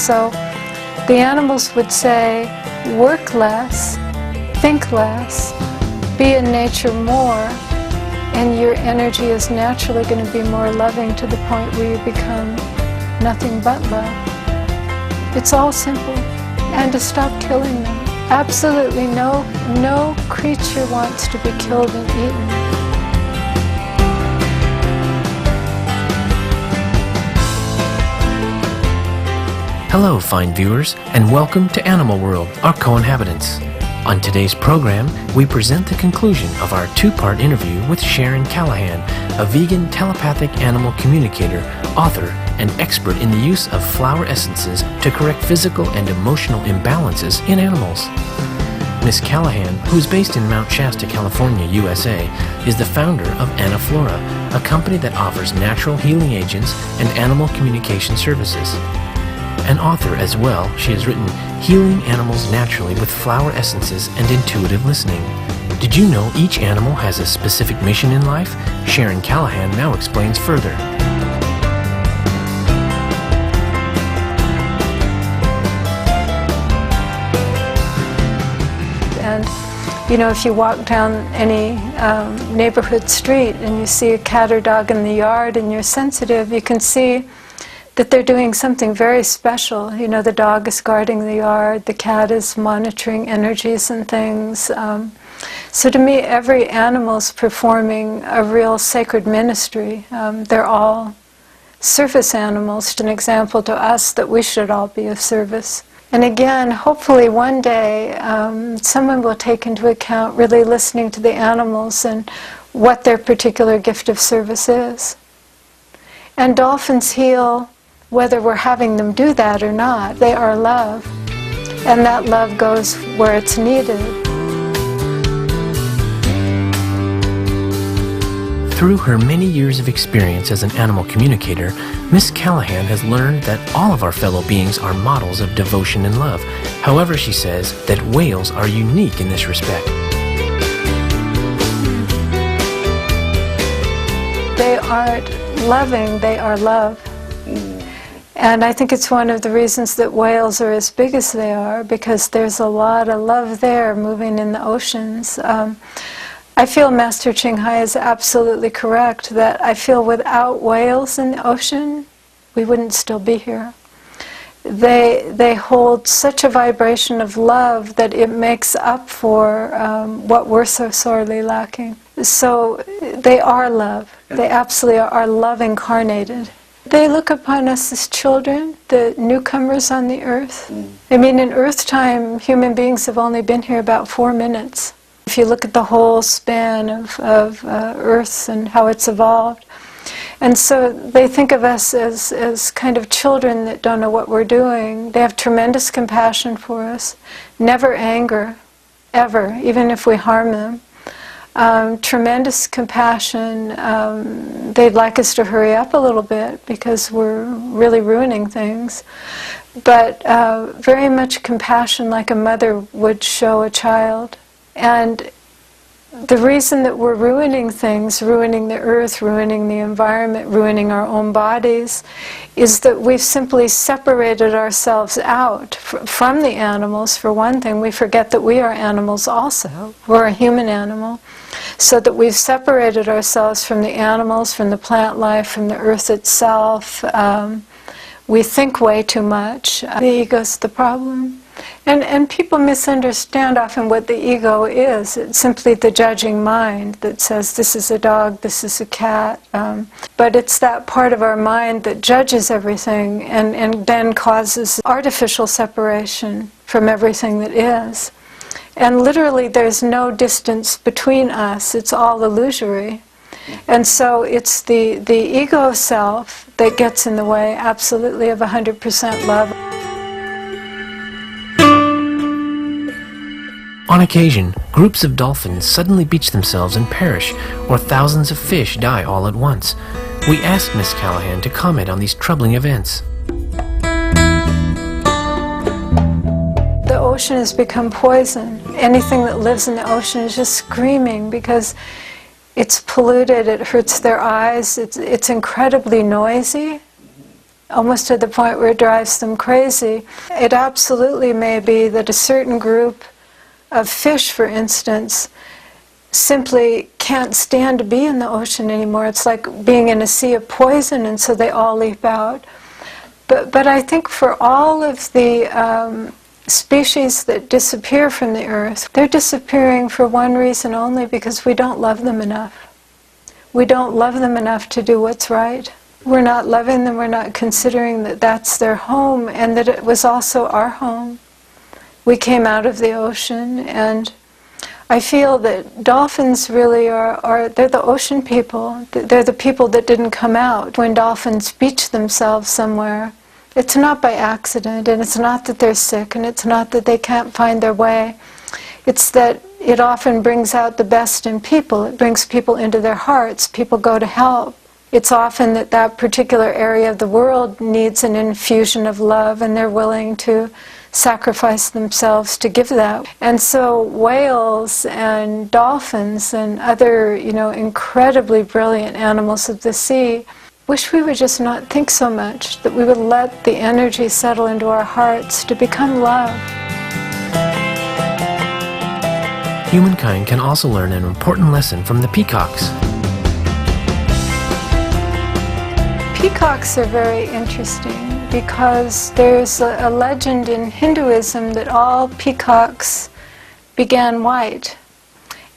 So the animals would say, work less, think less, be in nature more, and your energy is naturally going to be more loving to the point where you become nothing but love. It's all simple. And to stop killing them. Absolutely no creature wants to be killed and eaten. Hello, fine viewers, and welcome to Animal World, our co-inhabitants. On today's program, we present the conclusion of our two-part interview with Sharon Callahan, a vegan telepathic animal communicator, author, and expert in the use of flower essences to correct physical and emotional imbalances in animals. Miss Callahan, who is based in Mount Shasta, California, USA, is the founder of Anaflora, a company that offers natural healing agents and animal communication services. An author as well, she has written Healing Animals Naturally with Flower Essences and Intuitive Listening. Did you know each animal has a specific mission in life? Sharon Callahan now explains further. And you know, if you walk down any neighborhood street and you see a cat or dog in the yard and you're sensitive, you can see that they're doing something very special. You know, the dog is guarding the yard, the cat is monitoring energies and things. So to me, every animal is performing a real sacred ministry. They're all service animals, an example to us that we should all be of service. And again, hopefully one day, someone will take into account really listening to the animals and what their particular gift of service is. And dolphins heal whether we're having them do that or not. They are love, and that love goes where it's needed. Through her many years of experience as an animal communicator, Miss Callahan has learned that all of our fellow beings are models of devotion and love. However, she says that whales are unique in this respect. They aren't loving, they are love. And I think it's one of the reasons that whales are as big as they are, because there's a lot of love there moving in the oceans. I feel Master Ching Hai is absolutely correct, that I feel without whales in the ocean, we wouldn't still be here. They hold such a vibration of love that it makes up for what we're so sorely lacking. So they are love. They absolutely are love incarnated. They look upon us as children, the newcomers on the earth. I mean, in earth time, human beings have only been here about 4 minutes. If you look at the whole span of earth and how it's evolved. And so they think of us as kind of children that don't know what we're doing. They have tremendous compassion for us, never anger, ever, even if we harm them. Tremendous compassion. They'd like us to hurry up a little bit because we're really ruining things. But very much compassion like a mother would show a child. And the reason that we're ruining things, ruining the earth, ruining the environment, ruining our own bodies, is that we've simply separated ourselves out from the animals. For one thing, we forget that we are animals also. We're a human animal. So that we've separated ourselves from the animals, from the plant life, from the earth itself. We think way too much. The ego's the problem. And people misunderstand often what the ego is. It's simply the judging mind that says this is a dog, this is a cat. But it's that part of our mind that judges everything and then causes artificial separation from everything that is. And literally there's no distance between us. It's all illusory. And so it's the ego self that gets in the way, absolutely, of 100% love. On occasion, groups of dolphins suddenly beach themselves and perish, or thousands of fish die all at once. We asked Miss Callahan to comment on these troubling events. The ocean has become poison. Anything that lives in the ocean is just screaming because it's polluted, it hurts their eyes, it's incredibly noisy. almost to the point where it drives them crazy. It absolutely may be that a certain group of fish, for instance, simply can't stand to be in the ocean anymore. It's like being in a sea of poison, and so they all leap out. But I think for all of the species that disappear from the earth, they're disappearing for one reason only, because we don't love them enough. We don't love them enough to do what's right. We're not loving them, we're not considering that that's their home, and that it was also our home. We came out of the ocean, and I feel that dolphins really they're the ocean people. They're the people that didn't come out. When dolphins beach themselves somewhere, it's not by accident, and it's not that they're sick, and it's not that they can't find their way. It's that it often brings out the best in people. It brings people into their hearts. People go to help. It's often that that particular area of the world needs an infusion of love, and they're willing to sacrifice themselves to give that. And so whales and dolphins and other, incredibly brilliant animals of the sea, wish we would just not think so much, that we would let the energy settle into our hearts to become love. Humankind can also learn an important lesson from the peacocks. Peacocks are very interesting because there's a legend in Hinduism that all peacocks began white.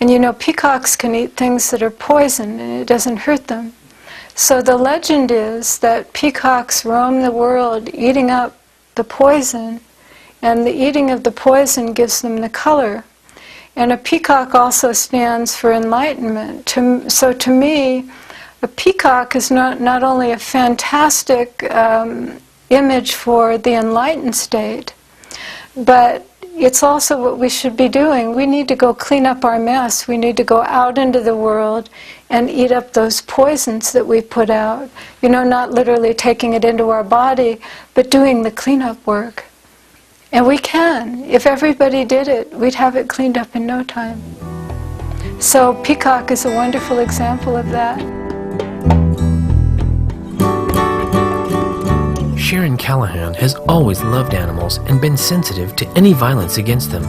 And peacocks can eat things that are poison and it doesn't hurt them. So the legend is that peacocks roam the world eating up the poison, and the eating of the poison gives them the color. And a peacock also stands for enlightenment. So to me, a peacock is not only a fantastic image for the enlightened state, but it's also what we should be doing. We need to go clean up our mess. We need to go out into the world and eat up those poisons that we put out. Not literally taking it into our body, but doing the cleanup work. And we can. If everybody did it, we'd have it cleaned up in no time. So peacock is a wonderful example of that. Sharon Callahan has always loved animals and been sensitive to any violence against them.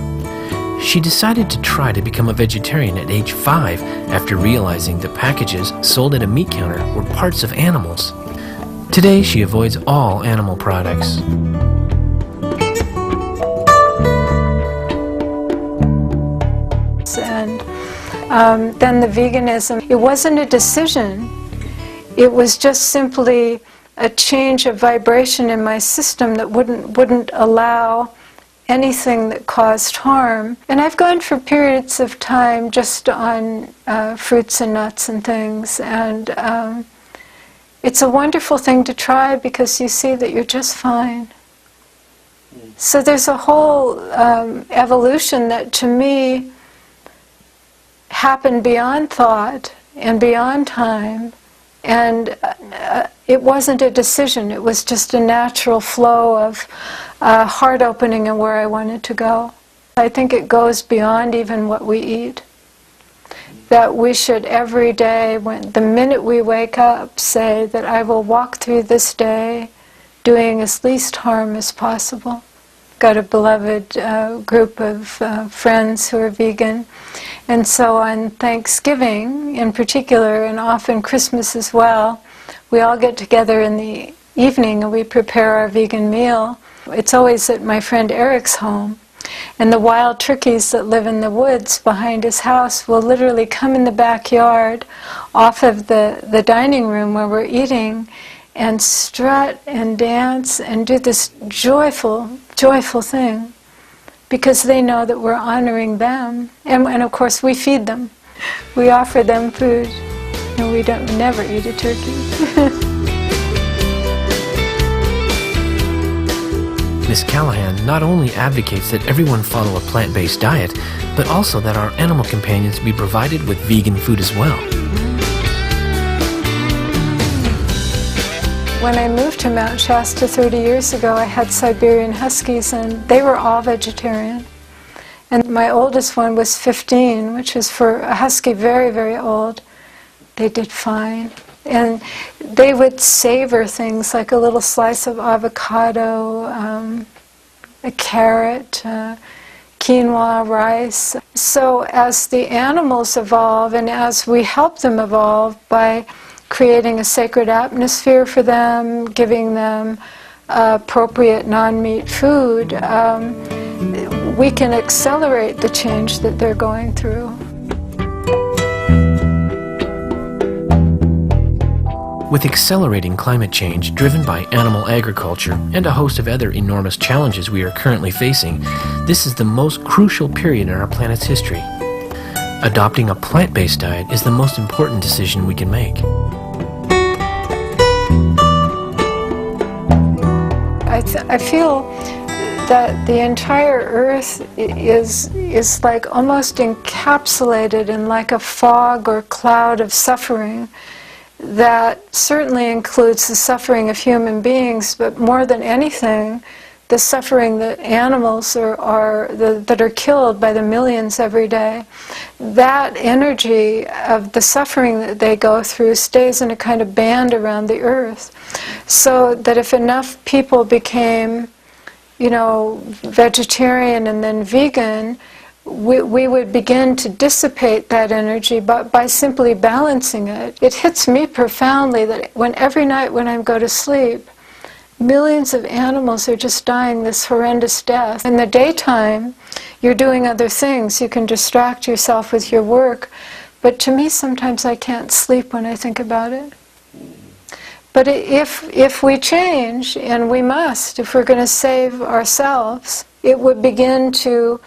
She decided to try to become a vegetarian at age 5 after realizing the packages sold at a meat counter were parts of animals. Today she avoids all animal products. And then the veganism, it wasn't a decision. It was just simply a change of vibration in my system that wouldn't allow anything that caused harm. And I've gone for periods of time just on fruits and nuts and things, and it's a wonderful thing to try because you see that you're just fine. So there's a whole evolution that to me happened beyond thought and beyond time, and it wasn't a decision. It was just a natural flow of heart opening and where I wanted to go. I think it goes beyond even what we eat. That we should every day, the minute we wake up, say that I will walk through this day doing as least harm as possible. Got a beloved group of friends who are vegan, and so on Thanksgiving in particular, and often Christmas as well, we all get together in the evening and we prepare our vegan meal. It's always at my friend Eric's home, and the wild turkeys that live in the woods behind his house will literally come in the backyard off of the dining room where we're eating and strut and dance and do this joyful thing, because they know that we're honoring them, and of course we feed them. We offer them food, and we never eat a turkey. Ms. Callahan not only advocates that everyone follow a plant-based diet, but also that our animal companions be provided with vegan food as well. When I moved to Mount Shasta 30 years ago, I had Siberian Huskies, and they were all vegetarian. And my oldest one was 15, which is for a husky very, very old. They did fine. And they would savor things like a little slice of avocado, a carrot, quinoa, rice. So as the animals evolve, and as we help them evolve by creating a sacred atmosphere for them, giving them appropriate non-meat food, we can accelerate the change that they're going through. With accelerating climate change driven by animal agriculture and a host of other enormous challenges we are currently facing, this is the most crucial period in our planet's history. Adopting a plant-based diet is the most important decision we can make. I feel that the entire Earth is like almost encapsulated in like a fog or cloud of suffering that certainly includes the suffering of human beings, but more than anything, the suffering that animals that are killed by the millions every day. That energy of the suffering that they go through stays in a kind of band around the earth. So that if enough people became, vegetarian and then vegan, we would begin to dissipate that energy by simply balancing it. It hits me profoundly that every night when I go to sleep, millions of animals are just dying this horrendous death. In the daytime, you're doing other things. You can distract yourself with your work. But to me, sometimes I can't sleep when I think about it. But if we change, and we must, if we're going to save ourselves, it would begin to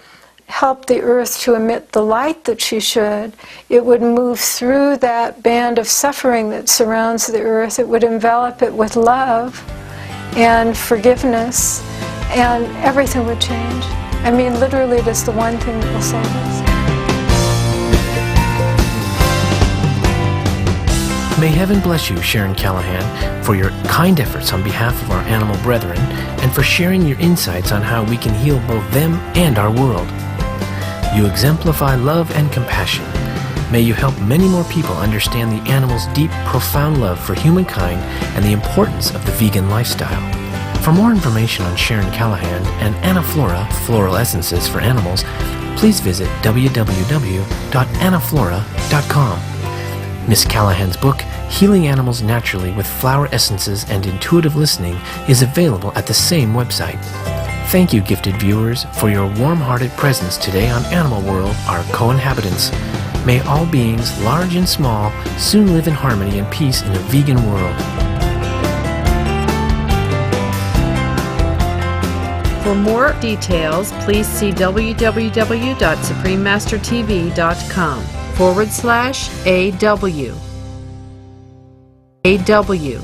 help the earth to emit the light that she should. It would move through that band of suffering that surrounds the earth. It would envelop it with love and forgiveness, and everything would change. I mean, literally, it is the one thing that will save us. May heaven bless you, Sharon Callahan, for your kind efforts on behalf of our animal brethren and for sharing your insights on how we can heal both them and our world. You exemplify love and compassion. May you help many more people understand the animal's deep, profound love for humankind and the importance of the vegan lifestyle. For more information on Sharon Callahan and Anaflora floral essences for animals, please visit www.anaflora.com. Miss Callahan's book, Healing Animals Naturally with Flower Essences and Intuitive Listening, is available at the same website. Thank you, gifted viewers, for your warm-hearted presence today on Animal World, our co-inhabitants. May all beings, large and small, soon live in harmony and peace in a vegan world. For more details, please see www.suprememastertv.com/AW. AW.